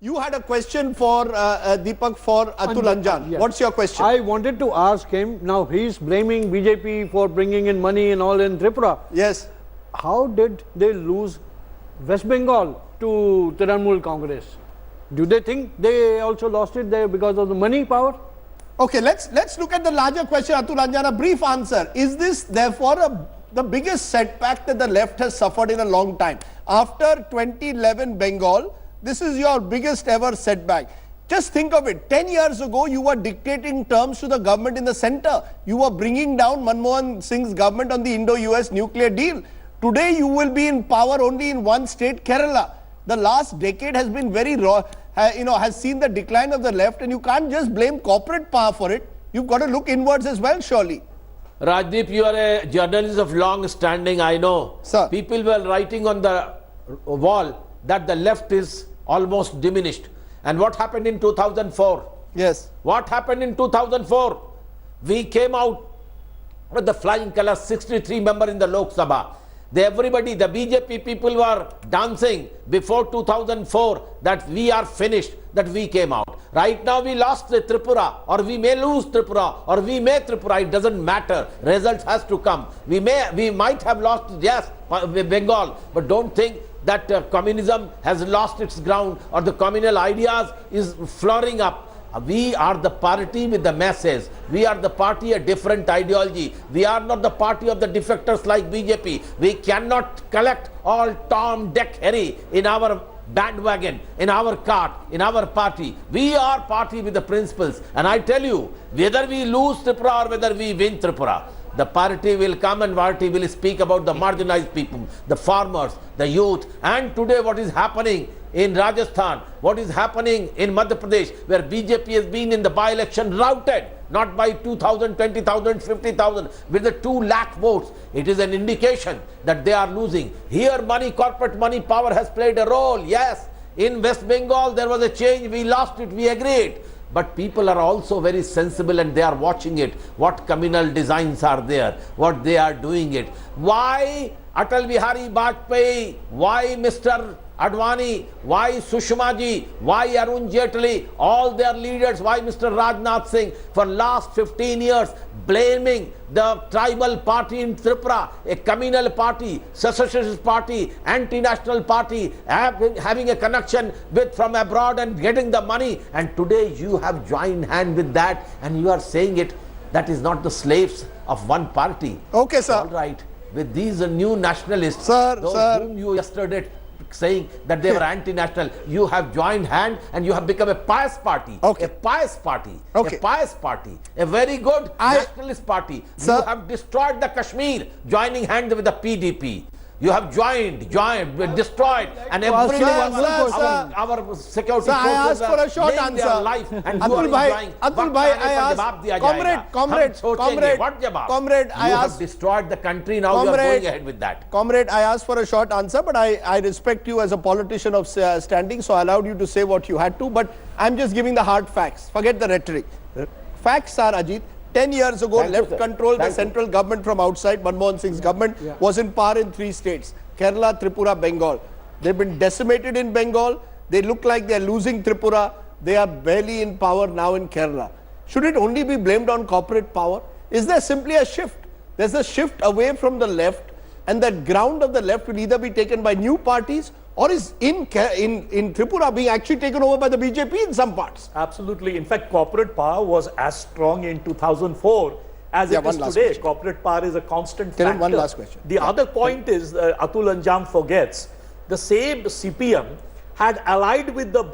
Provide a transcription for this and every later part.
You had a question for Deepak for Atul Anjan. Yes. What's your question? I wanted to ask him, now he's blaming BJP for bringing in money and all in Tripura. Yes. How did they lose West Bengal to Trinamool Congress? Do they think they also lost it there because of the money power? Okay, let's look at the larger question, Atul Anjan. A brief answer. Is this therefore the biggest setback that the left has suffered in a long time? After 2011 Bengal, this is your biggest ever setback. Just think of it. 10 years ago, you were dictating terms to the government in the center. You were bringing down Manmohan Singh's government on the Indo-US nuclear deal. Today, you will be in power only in one state, Kerala. The last decade has been very raw, has seen the decline of the left, and you can't just blame corporate power for it. You've got to look inwards as well, surely. Rajdeep, you are a journalist of long standing, I know. Sir. People were writing on the wall that the left is almost diminished. And what happened in 2004? Yes. What happened in 2004? We came out with the flying colors, 63 members in the Lok Sabha. Everybody, the BJP people were dancing before 2004 that we are finished, that we came out. Right now we lost the Tripura, or we may lose Tripura, or we may Tripura, it doesn't matter. Results has to come. We might have lost, yes, Bengal, but don't think that communism has lost its ground or the communal ideas is flowering up. We are the party with the masses. We are the party a different ideology. We are not the party of the defectors like BJP. We cannot collect all Tom, Dick, Harry in our bandwagon, in our cart, in our party. We are party with the principles. And I tell you, whether we lose Tripura or whether we win Tripura, the party will come and party will speak about the marginalized people, the farmers, the youth. And today what is happening in Rajasthan, what is happening in Madhya Pradesh, where BJP has been in the by-election routed, not by 2,000, 20,000, 50,000, with the 2 lakh votes. It is an indication that they are losing. Here money, corporate money power has played a role. Yes, in West Bengal there was a change, we lost it, we agreed. But people are also very sensible and they are watching it. What communal designs are there? What they are doing it? Why Atal Bihari Vajpayee? Why Mr. Advani? Why Sushma ji? Why Arun Jaitley? All their leaders. Why Mr. Rajnath Singh? For last 15 years blaming the tribal party in Tripura, a communal party, secessionist party, anti-national party, having a connection with from abroad and getting the money. And today you have joined hand with that and you are saying it. That is not the slaves of one party. Okay, sir. All right. With these new nationalists, sir, whom you yesterday saying that they were anti-national, you have joined hand and you have become a pious party. Okay. A pious party. Okay. A pious party. A very good nationalist party. Sir, you have destroyed the Kashmir, joining hand with the PDP. You have joined, destroyed, and everyone, our security sir, I forces asked for a short laying their answer. life, and Atul you are enjoying. bhai, I asked, comrade, I you asked, have destroyed the country. Now you are going ahead with that. Comrade, I asked for a short answer, but I respect you as a politician of standing, so I allowed you to say what you had to. But I'm just giving the hard facts. Forget the rhetoric. Facts are, Ajit. 10 years ago, left controlled the central government from outside. Manmohan Singh's government was in power in 3 states, Kerala, Tripura, Bengal. They've been decimated in Bengal. They look like they're losing Tripura. They are barely in power now in Kerala. Should it only be blamed on corporate power? Is there simply a shift? There's a shift away from the left, and that ground of the left will either be taken by new parties or is in Tripura being actually taken over by the BJP in some parts? Absolutely. In fact, corporate power was as strong in 2004 as it is today. Question. Corporate power is a constant factor. One last question. The other point is, Atul Anjan forgets, the same CPM had allied with the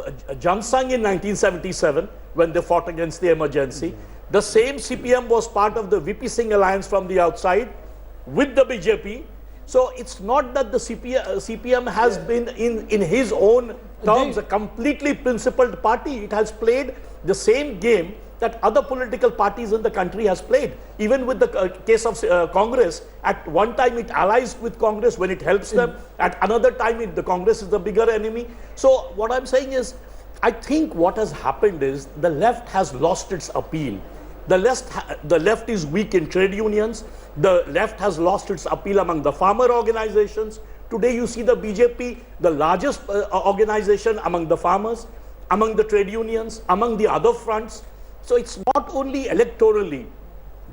Jansang in 1977 when they fought against the emergency. The same CPM was part of the VP Singh alliance from the outside with the BJP. So it's not that the CPM has been in his own terms a completely principled party. It has played the same game that other political parties in the country has played. Even with the case of Congress, at one time it allies with Congress when it helps them. At another time the Congress is the bigger enemy. So what I'm saying is, I think what has happened is the left has lost its appeal. The left is weak in trade unions. The left has lost its appeal among the farmer organizations. Today you see the BJP, the largest organization among the farmers. among the trade unions, among the other fronts. So it's not only electorally,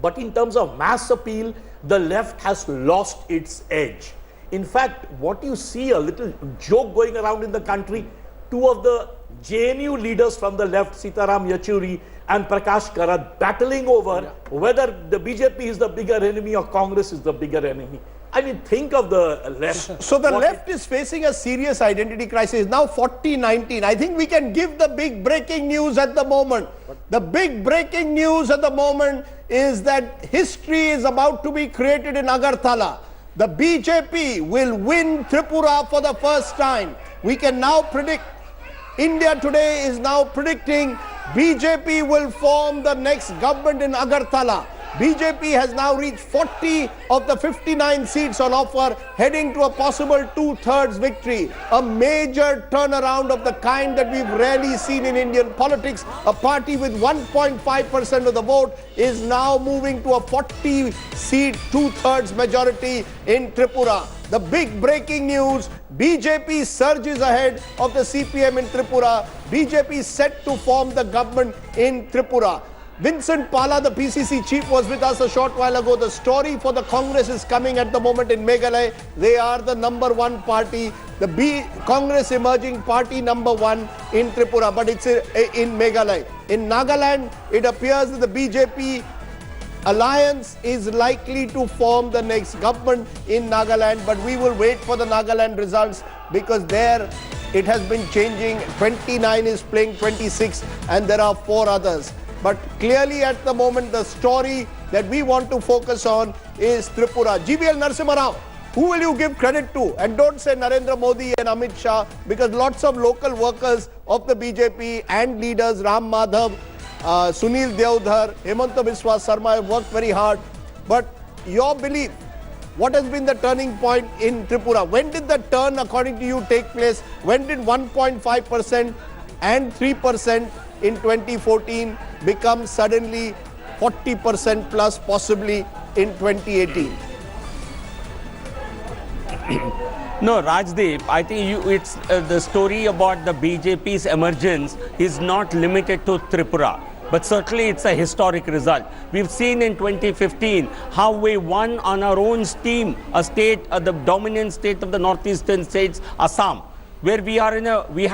but in terms of mass appeal, the left has lost its edge. In fact, what you see a little joke going around in the country, two of the JNU leaders from the left, Sitaram Yechury and Prakash Karat, battling over whether the BJP is the bigger enemy or Congress is the bigger enemy. I mean, think of the left. So the left is facing a serious identity crisis. Now 40-19. I think we can give the big breaking news at the moment. The big breaking news at the moment is that history is about to be created in Agartala. The BJP will win Tripura for the first time. We can now predict, India Today is now predicting BJP will form the next government in Agartala. BJP has now reached 40 of the 59 seats on offer, heading to a possible two-thirds victory. A major turnaround of the kind that we've rarely seen in Indian politics. A party with 1.5% of the vote is now moving to a 40-seat, two-thirds majority in Tripura. The big breaking news, BJP surges ahead of the CPM in Tripura. BJP is set to form the government in Tripura. Vincent Pala, the PCC chief, was with us a short while ago. The story for the Congress is coming at the moment in Meghalaya. They are the #1 party, the Congress emerging party #1 in Tripura, but it's in Meghalaya. In Nagaland, it appears that the BJP alliance is likely to form the next government in Nagaland, but we will wait for the Nagaland results because there it has been changing. 29 is playing 26 and there are 4 others. But clearly at the moment, the story that we want to focus on is Tripura. GVL Narasimha Rao, who will you give credit to? And don't say Narendra Modi and Amit Shah, because lots of local workers of the BJP and leaders, Ram Madhav, Sunil Deodhar, Hemanta Biswa Sarma have worked very hard. But your belief, what has been the turning point in Tripura? When did the turn, according to you, take place? When did 1.5% and 3% in 2014 become suddenly 40% plus, possibly in 2018? No, Rajdeep, I think it's the story about the BJP's emergence is not limited to Tripura. But certainly it's a historic result. We've seen in 2015 how we won on our own steam a state, the dominant state of the northeastern states, Assam, where we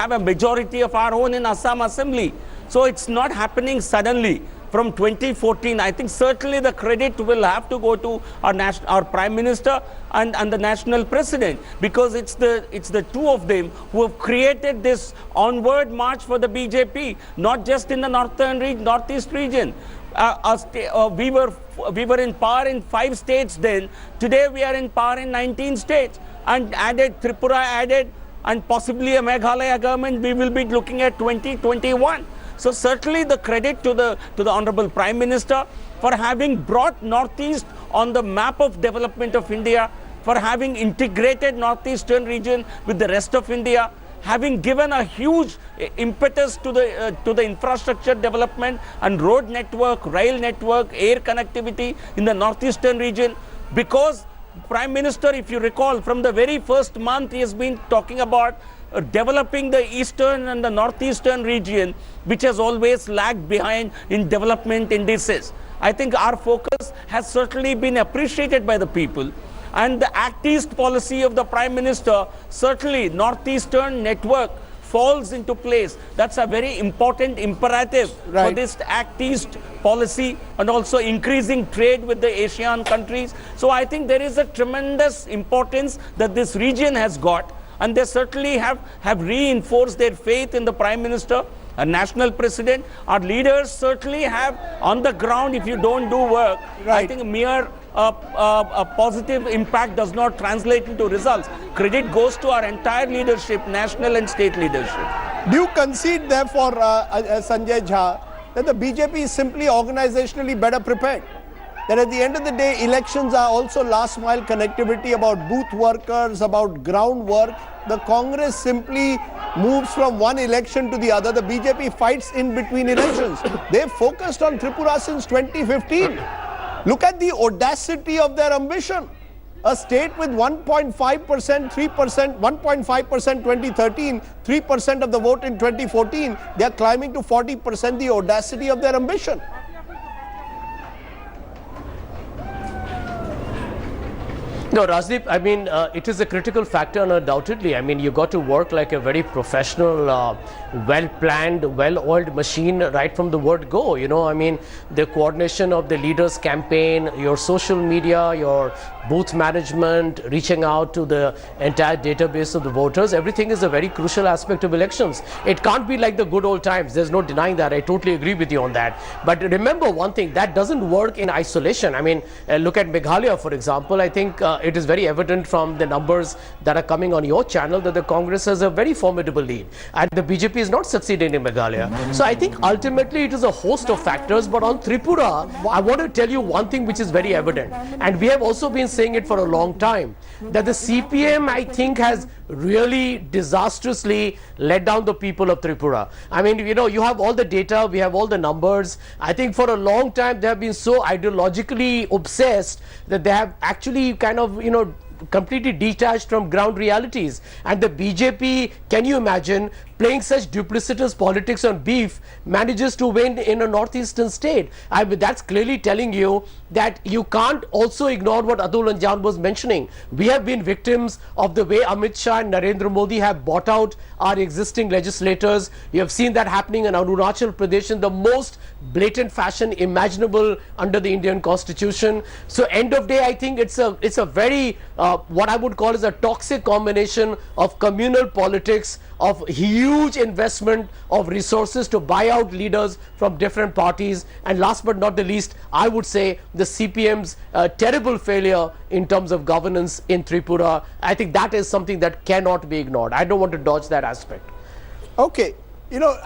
have a majority of our own in Assam Assembly. So it's not happening suddenly. From 2014, I think certainly the credit will have to go to our Prime Minister and the National President, because it's the two of them who have created this onward march for the BJP, not just in the northeast region. We were in power in 5 states then. Today we are in power in 19 states, and Tripura added, and possibly a Meghalaya government we will be looking at 2021. So certainly the credit to the Honorable Prime Minister for having brought Northeast on the map of development of India, for having integrated Northeastern region with the rest of India, having given a huge impetus to the infrastructure development and road network, rail network, air connectivity in the Northeastern region. Because Prime Minister, if you recall, from the very first month he has been talking about developing the eastern and the northeastern region, which has always lagged behind in development indices. I think our focus has certainly been appreciated by the people. And the Act East policy of the Prime Minister, certainly northeastern network falls into place. That's a very important imperative for this Act East policy, and also increasing trade with the ASEAN countries. So I think there is a tremendous importance that this region has got. And they certainly have reinforced their faith in the Prime Minister, a National President. Our leaders certainly have on the ground, if you don't do work, I think mere a positive impact does not translate into results. Credit goes to our entire leadership, national and state leadership. Do you concede therefore, Sanjay Jha, that the BJP is simply organizationally better prepared? That at the end of the day, elections are also last mile connectivity, about booth workers, about ground work. The Congress simply moves from one election to the other. The BJP fights in between elections. They've focused on Tripura since 2015. Look at the audacity of their ambition. A state with 1.5%, 3%, 1.5% 2013, 3% of the vote in 2014, they are climbing to 40%, the audacity of their ambition. No, Rajdeep, I mean, it is a critical factor undoubtedly. I mean, you got to work like a very professional, well-planned, well-oiled machine right from the word go. You know, I mean, the coordination of the leaders' campaign, your social media, your booth management, reaching out to the entire database of the voters, everything is a very crucial aspect of elections. It can't be like the good old times. There's no denying that. I totally agree with you on that. But remember one thing, that doesn't work in isolation. I mean, look at Meghalaya, for example. I think it is very evident from the numbers that are coming on your channel that the Congress has a very formidable lead. And the BJP is not succeeding in Meghalaya. So I think ultimately it is a host of factors. But on Tripura, I want to tell you one thing which is very evident. And we have also been saying it for a long time, that the CPM, I think, has really disastrously let down the people of Tripura. I mean, you know, you have all the data, we have all the numbers. I think for a long time they have been so ideologically obsessed that they have actually kind of, you know, completely detached from ground realities. And the BJP, can you imagine, playing such duplicitous politics on beef, manages to win in a northeastern state? That's clearly telling you that you can't also ignore what Atul Anjan was mentioning. We have been victims of the way Amit Shah and Narendra Modi have bought out our existing legislators. You have seen that happening in Arunachal Pradesh in the most blatant fashion imaginable under the Indian Constitution. So end of day, I think it's a very what I would call is a toxic combination of communal politics, of huge investment of resources to buy out leaders from different parties, and last but not the least, I would say the CPM's terrible failure in terms of governance in Tripura. I think that is something that cannot be ignored. I don't want to dodge that aspect. Okay, you know,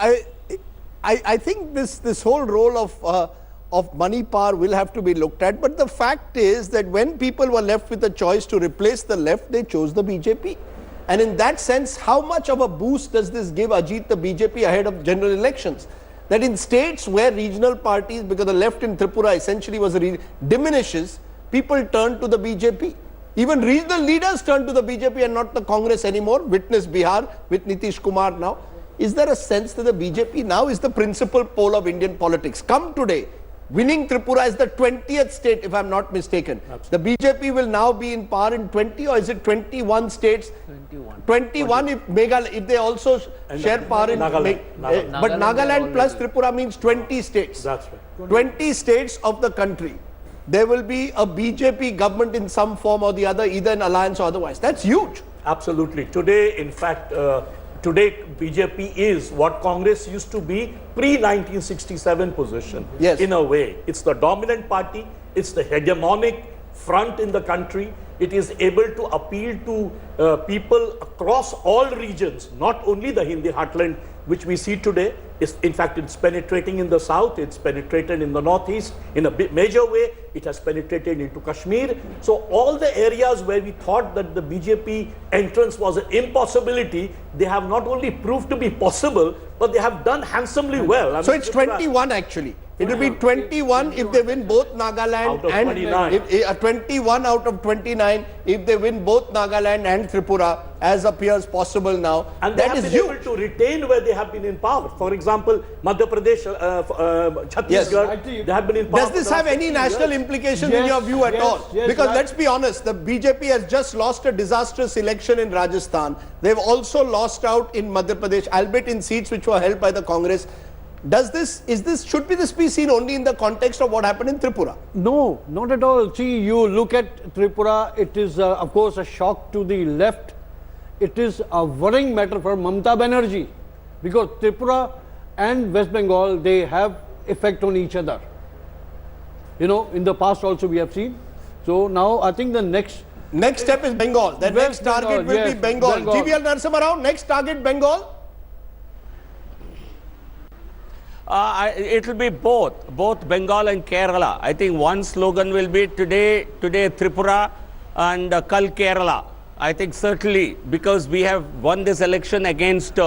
I think this whole role of money power will have to be looked at, but the fact is that when people were left with a choice to replace the left, they chose the BJP. And in that sense, how much of a boost does this give Ajit, the BJP, ahead of general elections? That in states where regional parties, because the left in Tripura essentially was diminishes, people turn to the BJP. Even regional leaders turn to the BJP and not the Congress anymore. Witness Bihar with Nitish Kumar now. Is there a sense that the BJP now is the principal pole of Indian politics? Come today, winning Tripura is the 20th state, if I'm not mistaken. Absolutely. The BJP will now be in power in 20, or is it 21 states? 21 if they also share power in Nagaland. But Nagaland plus Tripura means 20 states. That's right. 20 states of the country. There will be a BJP government in some form or the other, either in alliance or otherwise. That's huge. Absolutely. Today, in fact, today BJP is what Congress used to be pre-1967 position. Yes. In a way. It's the dominant party. It's the hegemonic front in the country. It is able to appeal to people across all regions, not only the Hindi heartland, which we see today. In fact, it's penetrating in the south, it's penetrated in the northeast in a major way. It has penetrated into Kashmir. So all the areas where we thought that the BJP entrance was an impossibility, they have not only proved to be possible, but they have done handsomely well. I So mean, it's 21 actually. It will be 21 if they win both Nagaland Out of and 29. 21 out of 29 if they win both Nagaland and Tripura, as appears possible now. And they that have is been huge. able to retain where they have been in power. For example, Madhya Pradesh, Chhattisgarh, they have been in power. Does this have any national implications in your view at all? Yes, Because let's be honest, the BJP has just lost a disastrous election in Rajasthan. They've also lost out in Madhya Pradesh, albeit in seats which were held by the Congress. Should this be seen only in the context of what happened in Tripura? No, not at all. See, you look at Tripura, it is of course a shock to the left. It is a worrying matter for Mamata Banerjee, because Tripura and West Bengal, they have effect on each other. You know, in the past also we have seen. So now I think the next step is Bengal. The next West target Bengal, will yes, be Bengal. Bengal. GVL Narasimha Rao, next target Bengal? It will be both Bengal and Kerala. I think one slogan will be today Tripura and Kal Kerala. I think certainly, because we have won this election against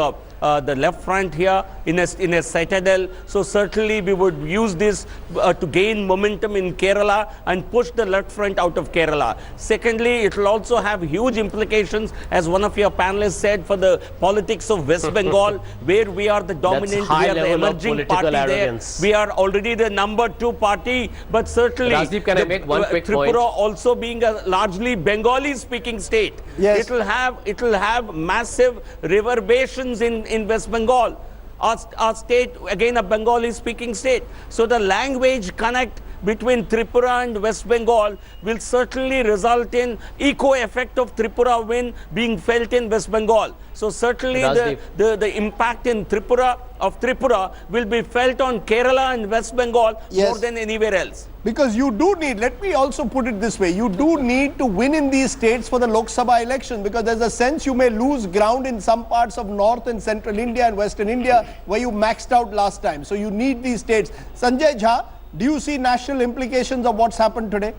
the left front here in a citadel. So certainly we would use this to gain momentum in Kerala and push the left front out of Kerala. Secondly, it will also have huge implications, as one of your panelists said, for the politics of West Bengal, where we are the dominant, we are the emerging party there. We are already the number 2 party, but certainly Rajdeep, can I make one quick Tripura point? also being a largely Bengali speaking state, Yes. it will have massive reverberations in West Bengal. Our state, again, a Bengali speaking state. So the language connect between Tripura and West Bengal will certainly result in echo effect of Tripura win being felt in West Bengal. So certainly the impact in Tripura will be felt on Kerala and West Bengal more than anywhere else. Because you do need, let me also put it this way, you do need to win in these states for the Lok Sabha election, because there's a sense you may lose ground in some parts of North and Central India and Western India where you maxed out last time. So you need these states. Sanjay Jha, do you see national implications of what's happened today?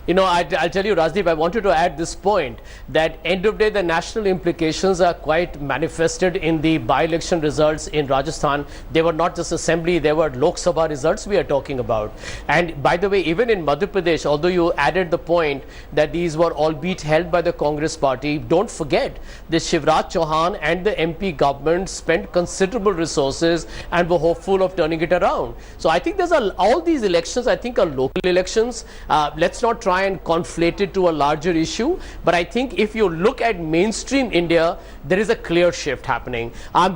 You know, I'll tell you, Rajdeep, I wanted to add this point that end of day, the national implications are quite manifested in the by-election results in Rajasthan. They were not just assembly, they were Lok Sabha results we are talking about. And by the way, even in Madhya Pradesh, although you added the point that these were albeit held by the Congress party, don't forget that Shivraj Chauhan and the MP government spent considerable resources and were hopeful of turning it around. So I think all these elections, I think, are local elections. Let's not try and conflate it to a larger issue, but I think if you look at mainstream India, there is a clear shift happening.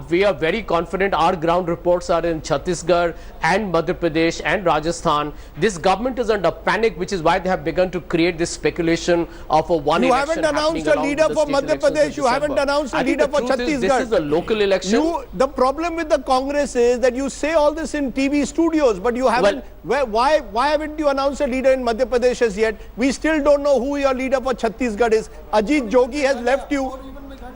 We are very confident. Our ground reports are in Chhattisgarh and Madhya Pradesh and Rajasthan. This government is under panic, which is why they have begun to create this speculation of a one You election. haven't announced a leader for Madhya Pradesh. You haven't announced a leader for Chhattisgarh. This is a local election. The problem with the Congress is that you say all this in TV studios, but you haven't. Why haven't you announced a leader in Madhya Pradesh as yet? We still don't know who your leader for Chhattisgarh is. Ajit Jogi has left you.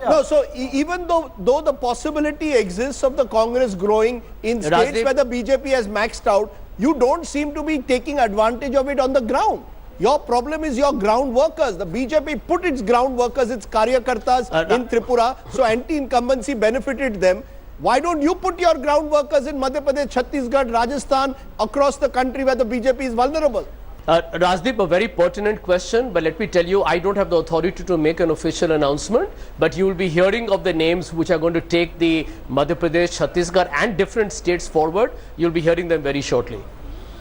No, so even though the possibility exists of the Congress growing in states where the BJP has maxed out, you don't seem to be taking advantage of it on the ground. Your problem is your ground workers. The BJP put its ground workers, its karyakartas in Tripura, so anti-incumbency benefited them. Why don't you put your ground workers in Madhya Pradesh, Chhattisgarh, Rajasthan, across the country where the BJP is vulnerable? Rajdeep, a very pertinent question, but let me tell you, I don't have the authority to make an official announcement, but you will be hearing of the names which are going to take the Madhya Pradesh, Chhattisgarh and different states forward. You'll be hearing them very shortly.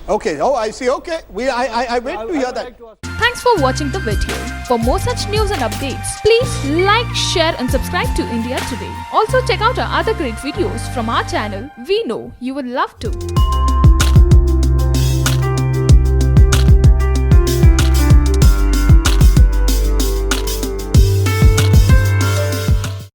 Okay, oh, I see. Okay, I wait to hear that. Thanks for watching the video. For more such news and updates, please like, share and subscribe to India Today. Also check out our other great videos from our channel. We know you would love to.